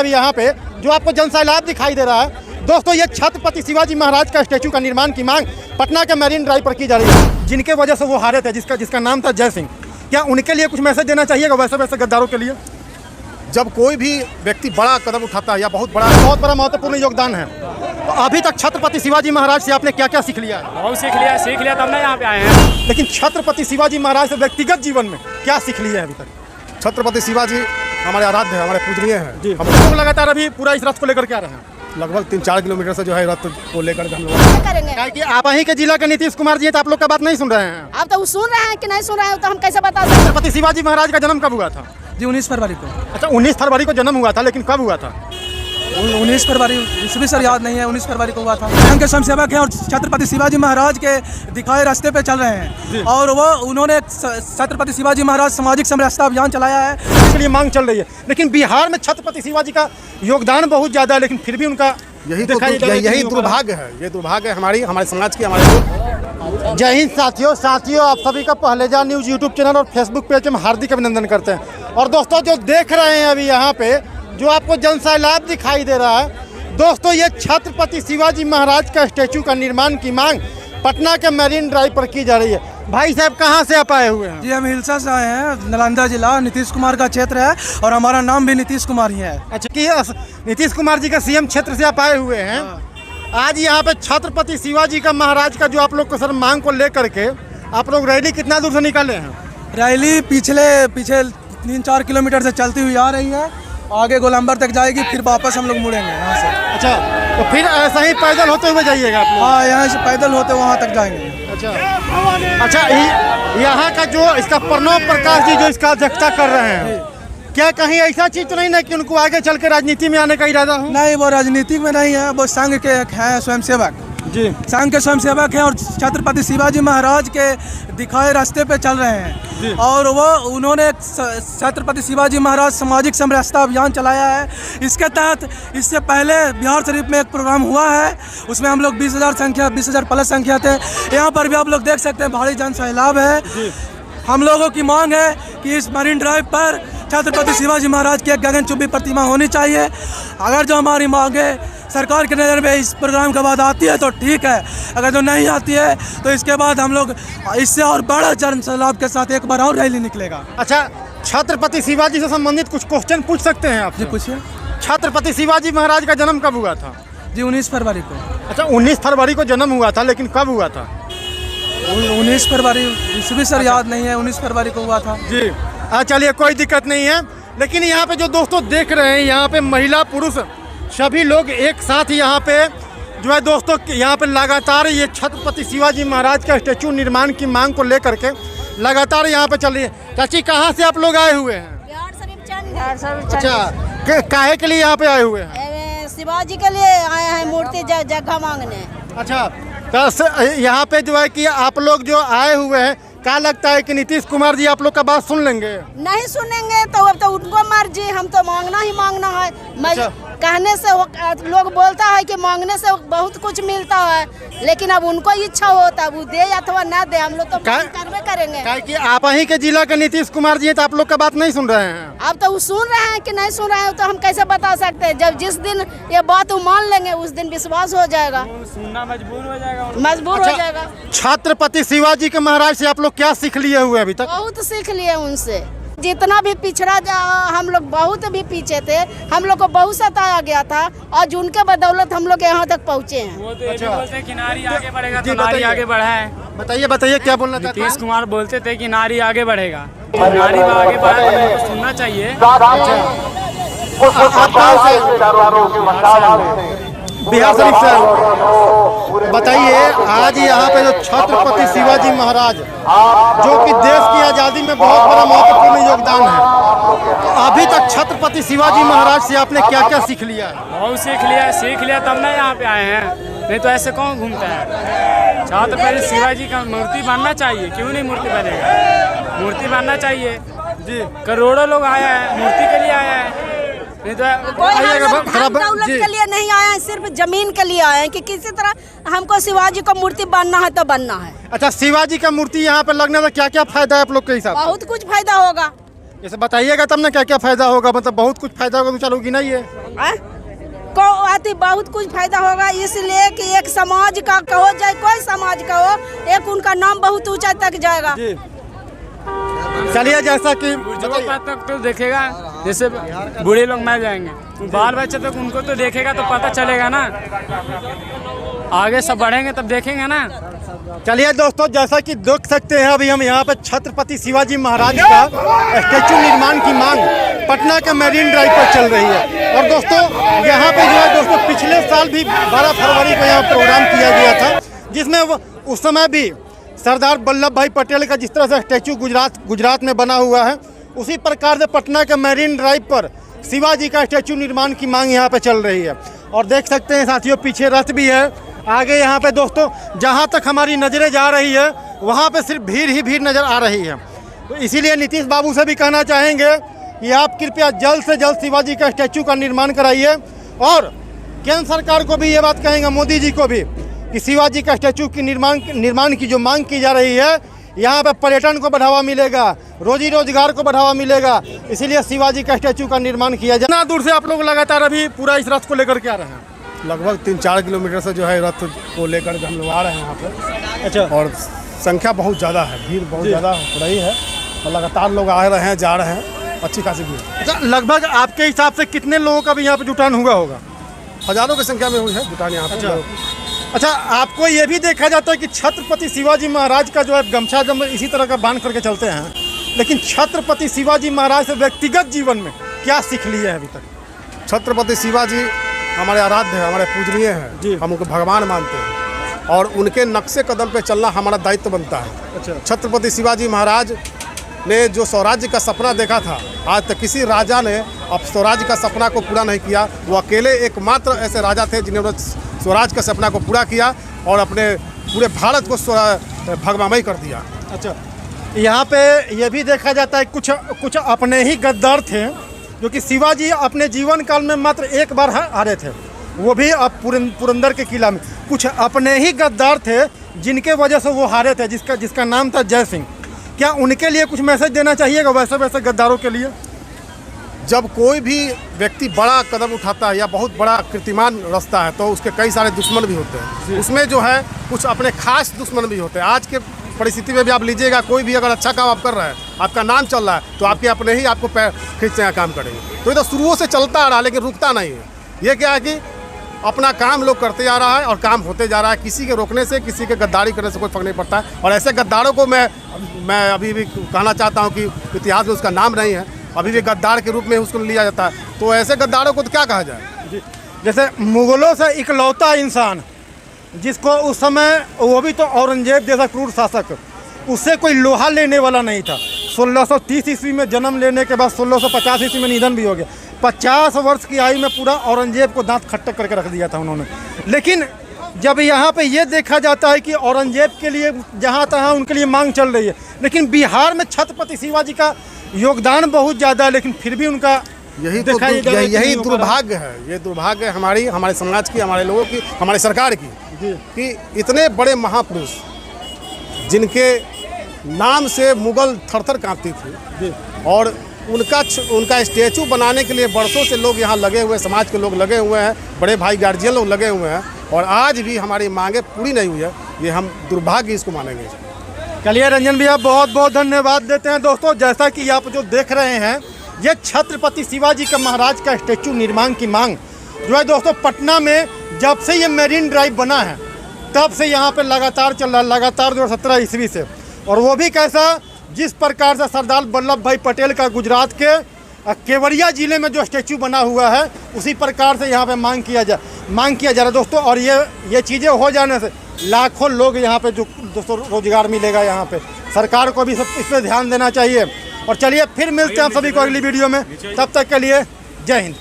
अभी यहाँ पे जो आपको जनसैलाब दिखाई दे रहा है। दोस्तों ये छत्रपति शिवाजी महाराज का स्टैचू का निर्माण की मांग पटना के मैरीन ड्राइव पर की जा रही है, जिनके वजह से वो हारे थे, जिसका नाम था जय सिंह। क्या उनके लिए कुछ मैसेज देना चाहिएगा वैसे गद्दारों के लिए? जब कोई भी व्यक्ति बड़ा कदम उठाता है या बहुत बड़ा महत्वपूर्ण योगदान है, तो अभी तक छत्रपति शिवाजी महाराज से आपने क्या क्या सीख लिया है? बहुत सीख लिया तब ना यहाँ पे आए हैं। लेकिन छत्रपति शिवाजी महाराज से व्यक्तिगत जीवन में क्या सीख लिया है अभी तक? छत्रपति शिवाजी हमारे आराध्य है, हमारे पूजनीय हैं जी। हम लोग लगातार अभी पूरा इस रथ को लेकर के आ रहे हैं, लगभग 3-4 किलोमीटर से जो है रथ को लेकर हम लोग करेंगे कि आप ही के जिला के नीतीश कुमार जी तो आप लोग का बात नहीं सुन रहे हैं। आप तो सुन रहे हैं कि नहीं सुन रहे हैं, तो हम कैसे बता सकते? छत्रपति शिवाजी महाराज का जन्म कब हुआ था? जी 19 फरवरी को। अच्छा 19 फरवरी को जन्म हुआ था, लेकिन कब हुआ था? 19 फरवरी इसमें सर याद नहीं है, 19 फरवरी को हुआ था। संघ के स्वयंसेवक हैं और छत्रपति शिवाजी महाराज के दिखाए रास्ते पे चल रहे हैं, और वो उन्होंने छत्रपति शिवाजी महाराज सामाजिक समरसता अभियान चलाया है, इसके लिए मांग चल रही है। लेकिन बिहार में छत्रपति शिवाजी का योगदान बहुत ज़्यादा है, लेकिन फिर भी उनका यही दुर्भाग्य है, ये दुर्भाग्य है हमारे समाज की, हमारे। जय हिंद साथियों, आप सभी का पहलेजा न्यूज़ यूट्यूब चैनल और फेसबुक पेज में हार्दिक अभिनंदन करते हैं। और दोस्तों जो देख रहे हैं अभी यहाँ पे जो आपको जनसैलाब दिखाई दे रहा है, दोस्तों ये छत्रपति शिवाजी महाराज का स्टैचू का निर्माण की मांग पटना के मैरीन ड्राइव पर की जा रही है। भाई साहब कहाँ से आप आए हुए हैं? जी हम हिलसा से आए हैं, नालंदा जिला, नीतीश कुमार का क्षेत्र है और हमारा नाम भी नीतीश कुमार ही है। अच्छा कि नीतीश कुमार जी का सीएम क्षेत्र से आप आए हुए हैं। आज यहाँ पे छत्रपति शिवाजी का महाराज का जो आप लोग को सर मांग को लेकर के आप लोग रैली कितना दूर से निकाले हैं? रैली पीछे 3-4 किलोमीटर से चलती हुई आ रही है, आगे गोलंबर तक जाएगी, फिर वापस हम लोग मुड़ेंगे यहाँ से। अच्छा तो फिर ऐसा ही पैदल होते हुए जाइएगा आप लोग? हाँ यहाँ से पैदल होते वहाँ तक जाएंगे। अच्छा यहाँ का जो इसका प्रणव प्रकाश जी जो इसका अध्यक्षता कर रहे हैं, क्या कहीं ऐसा चीज तो नहीं है कि उनको आगे चल के राजनीति में आने का इरादा हो? नहीं, वो राजनीति में नहीं है, वो संघ के हैं स्वयंसेवक जी, संघ के स्वयंसेवक हैं और छत्रपति शिवाजी महाराज के दिखाए रास्ते पे चल रहे हैं, और वो उन्होंने छत्रपति शिवाजी महाराज सामाजिक समरसता अभियान चलाया है। इसके तहत इससे पहले बिहार शरीफ में एक प्रोग्राम हुआ है, उसमें हम लोग 20,000 प्लस संख्या थे। यहाँ पर भी आप लोग देख सकते हैं भारी जन सैलाब है। हम लोगों की मांग है कि इस मरीन ड्राइव पर छत्रपति शिवाजी महाराज की एक गगनचुंबी प्रतिमा होनी चाहिए। अगर जो हमारी मांगे सरकार के नज़र में इस प्रोग्राम के बाद आती है तो ठीक है, अगर जो नहीं आती है तो इसके बाद हम लोग इससे और बड़ा जन सैलाब के साथ एक बार और रैली निकलेगा। अच्छा छत्रपति शिवाजी से संबंधित कुछ क्वेश्चन पूछ सकते हैं आप? जी पूछिए। छत्रपति शिवाजी महाराज का जन्म कब हुआ था? जी 19 फरवरी को। अच्छा 19 फरवरी को जन्म हुआ था, लेकिन कब हुआ था? 19 फरवरी इसमें सर याद नहीं है, 19 फरवरी को हुआ था। जी चलिए कोई दिक्कत नहीं है। लेकिन यहाँ पे जो दोस्तों देख रहे हैं, यहाँ पे महिला पुरुष सभी लोग एक साथ यहाँ पे जो है दोस्तों यहाँ पे लगातार ये छत्रपति शिवाजी महाराज का स्टैचू निर्माण की मांग को लेकर के लगातार यहाँ पे चल रही है। चाची कहाँ से आप लोग आए हुए हैं? बिहार शरीफ। अच्छा काहे के लिए यहाँ पे आए हुए हैं? शिवाजी के लिए आए हैं, मूर्ति जगह मांगने। अच्छा तो यहाँ पे जो है कि आप लोग जो आए हुए हैं, क्या लगता है कि नीतीश कुमार जी आप लोग का बात सुन लेंगे? नहीं सुनेंगे तो अब तो उनको मर्जी, हम तो मांगना ही मांगना है। अच्छा। कहने से लोग बोलता है कि मांगने से बहुत कुछ मिलता है, लेकिन अब उनको इच्छा होता है वो दे अथवा ना दे, हम लोग तो करवे करेंगे। क्या कि आप ही के जिला के नीतीश कुमार जी हैं तो आप लोग का बात नहीं सुन रहे हैं? अब तो वो सुन रहे हैं कि नहीं सुन रहे हैं, तो हम कैसे बता सकते हैं? जब जिस दिन ये बात वो मान लेंगे उस दिन विश्वास हो जाएगा, सुनना मजबूर हो जाएगा। छत्रपति शिवाजी के महाराज से आप लोग क्या सीख लिए हुए अभी तक? बहुत सीख लिए उनसे। जितना भी पिछड़ा हम लोग बहुत भी पीछे थे, हम लोग को बहुत सताया गया था, और उनके बदौलत हम लोग यहाँ तक पहुँचे हैं। वो तो अच्छा। बोलते कि नारी आगे बढ़ेगा तो नारी आगे बढ़ा है। बताइए क्या बोलना चाहते हैं? नीतीश कुमार बोलते थे कि नारी आगे बढ़ेगा, नारी आगे बढ़ा तो सुनना चाहिए। बिहार शरीफ से बताइए, आज यहाँ पे जो छत्रपति शिवाजी महाराज जो कि देश की आज़ादी में बहुत बड़ा महत्वपूर्ण योगदान है, तो अभी तक छत्रपति शिवाजी महाराज से आपने क्या क्या सीख लिया? बहुत सीख लिया तब ना यहाँ पे आए हैं, नहीं तो ऐसे कौन घूमता है। छत्रपति शिवाजी का मूर्ति बनना चाहिए, क्यों नहीं मूर्ति बनेगा? मूर्ति बनना चाहिए जी। करोड़ों लोग आया है, मूर्ति के लिए आया है, नहीं तो दौलत के लिए नहीं आए हैं, सिर्फ जमीन के लिए आए हैं कि किसी तरह हमको शिवाजी को मूर्ति बनना है तो बनना है। अच्छा शिवाजी का मूर्ति यहाँ पे लगने में क्या क्या फायदा है आप लोग के हिसाब? बहुत कुछ फायदा होगा। जैसे बताइएगा तब ना क्या क्या फायदा होगा, मतलब बहुत कुछ फायदा होगा तो चलोगी ना ये। को आती बहुत कुछ फायदा होगा, इसलिए कि एक समाज का कहो जाए, कोई समाज का हो, एक उनका नाम बहुत ऊंचा तक जाएगा। चलिए जैसा कि तक तो देखेगा, जैसे बूढ़े लोग मर जाएंगे, बाल बच्चे तक उनको तो देखेगा तो पता चलेगा ना, आगे सब बढ़ेंगे तब देखेंगे ना। चलिए दोस्तों, जैसा कि देख सकते हैं अभी हम यहाँ पे छत्रपति शिवाजी महाराज का स्टेचू निर्माण की मांग पटना के मैरीन ड्राइव पर चल रही है। और दोस्तों यहाँ पे जो है दोस्तों पिछले साल भी 12 फरवरी को यहाँ प्रोग्राम किया गया था, जिसमें उस समय भी सरदार वल्लभ भाई पटेल का जिस तरह से स्टेचू गुजरात में बना हुआ है, उसी प्रकार से पटना के मैरीन ड्राइव पर शिवाजी का स्टेचू निर्माण की मांग यहाँ पे चल रही है। और देख सकते हैं साथियों पीछे रथ भी है, आगे यहाँ पे दोस्तों जहाँ तक हमारी नज़रें जा रही है वहाँ पे सिर्फ भीड़ ही भीड़ नज़र आ रही है। तो इसीलिए नीतीश बाबू से भी कहना चाहेंगे कि आप कृपया जल्द से जल्द शिवाजी का स्टैचू का निर्माण कराइए। और केंद्र सरकार को भी ये बात कहेंगे, मोदी जी को भी, कि शिवाजी का स्टैचू की निर्माण की जो मांग की जा रही है, यहाँ पे पर्यटन को बढ़ावा मिलेगा, रोजी रोजगार को बढ़ावा मिलेगा, इसीलिए शिवाजी का स्टैचू का निर्माण किया जाए। कितना दूर से आप लोग लगातार अभी पूरा इस रथ को लेकर के आ रहे हैं? लगभग 3-4 किलोमीटर से जो है रथ को लेकर हम लोग आ रहे हैं यहाँ पर। अच्छा। और संख्या बहुत ज़्यादा है, भीड़ बहुत ज़्यादा हो रही है और लगातार लोग आ रहे हैं, जा रहे हैं, अच्छी खासी भीड़। अच्छा, लगभग आपके हिसाब से कितने लोगों का भी यहाँ पे जुटान हुआ होगा? हज़ारों की संख्या में हुई है जुटान यहाँ पर। अच्छा, आपको ये भी देखा जाता है कि छत्रपति शिवाजी महाराज का जो है गमछा जब इसी तरह का बांध करके चलते हैं, लेकिन छत्रपति शिवाजी महाराज से व्यक्तिगत जीवन में क्या सीख लिए हैं अभी तक? छत्रपति शिवाजी हमारे आराध्य हैं, हमारे पूजनीय हैं जी, हम उनको भगवान मानते हैं और उनके नक्शे कदम पे चलना हमारा दायित्व बनता है। अच्छा। छत्रपति शिवाजी महाराज ने जो स्वराज्य का सपना देखा था, आज तक किसी राजा ने अब स्वराज्य का सपना को पूरा नहीं किया। वो अकेले एकमात्र ऐसे राजा थे जिन्होंने स्वराज का सपना को पूरा किया और अपने पूरे भारत को भगवामय कर दिया। अच्छा, यहाँ पे ये भी देखा जाता है कुछ अपने ही गद्दार थे जो कि शिवाजी अपने जीवन काल में मात्र एक बार हारे थे, वो भी अब पुरंदर के किला में। कुछ अपने ही गद्दार थे जिनके वजह से वो हारे थे, जिसका नाम था जय सिंह। क्या उनके लिए कुछ मैसेज देना चाहिएगा वैसे गद्दारों के लिए? जब कोई भी व्यक्ति बड़ा कदम उठाता है या बहुत बड़ा कीर्तिमान रचता है तो उसके कई सारे दुश्मन भी होते हैं, उसमें जो है कुछ अपने खास दुश्मन भी होते हैं। आज के परिस्थिति में भी आप लीजिएगा, कोई भी अगर अच्छा काम आप कर रहे हैं, आपका नाम चल रहा है, तो आपके अपने ही आपको पैर खींचने का काम करेंगे। तो ये तो शुरुओं से चलता आ रहा है लेकिन रुकता नहीं है। ये क्या है कि अपना काम लोग करते जा रहा है और काम होते जा रहा है, किसी के रोकने से, किसी के गद्दारी करने से कोई फर्क नहीं पड़ता है। और ऐसे गद्दारों को मैं अभी भी कहना चाहता हूँ कि इतिहास में उसका नाम नहीं है, अभी भी गद्दार के रूप में उसको लिया जाता है। तो ऐसे गद्दारों को तो क्या कहा जाए? जैसे मुगलों से इकलौता इंसान जिसको उस समय, वो भी तो औरंगजेब जैसा क्रूर शासक, उससे कोई लोहा लेने वाला नहीं था। 1630 ईस्वी में जन्म लेने के बाद 1650 ईस्वी में निधन भी हो गया। 50 वर्ष की आयु में पूरा औरंगजेब को दांत खट्टा करके रख दिया था उन्होंने। लेकिन जब यहाँ पे ये देखा जाता है कि औरंगजेब के लिए जहाँ तहाँ उनके लिए मांग चल रही है, लेकिन बिहार में छत्रपति शिवाजी का योगदान बहुत ज़्यादा है, लेकिन फिर भी उनका यही दुर्भाग्य है। ये दुर्भाग्य है हमारे समाज की, हमारे लोगों की, हमारी सरकार की, कि इतने बड़े महापुरुष जिनके नाम से मुगल थर-थर कांपती थी और उनका स्टैचू बनाने के लिए बरसों से लोग यहाँ लगे हुए, समाज के लोग लगे हुए हैं, बड़े भाई गार्जियन लोग लगे हुए हैं और आज भी हमारी मांगे पूरी नहीं हुई है। ये हम दुर्भाग्य इसको मानेंगे। चलिए रंजन भैया, बहुत बहुत धन्यवाद देते हैं। दोस्तों जैसा कि आप जो देख रहे हैं, ये छत्रपति शिवाजी का महाराज का स्टैचू निर्माण की मांग जो है दोस्तों पटना में जब से ये मैरीन ड्राइव बना है तब से यहाँ पे लगातार चल रहा है, लगातार 2017 ईस्वी से। और वो भी कैसा, जिस प्रकार से सरदार वल्लभ भाई पटेल का गुजरात के केवड़िया ज़िले में जो स्टैचू बना हुआ है, उसी प्रकार से यहाँ पे मांग किया जा रहा है दोस्तों। और ये चीज़ें हो जाने से लाखों लोग यहाँ पे जो दोस्तों रोजगार मिलेगा यहाँ पे। सरकार को भी सब इस पर ध्यान देना चाहिए। और चलिए फिर मिलते हैं आप सभी को अगली वीडियो में, तब तक के लिए जय हिंद।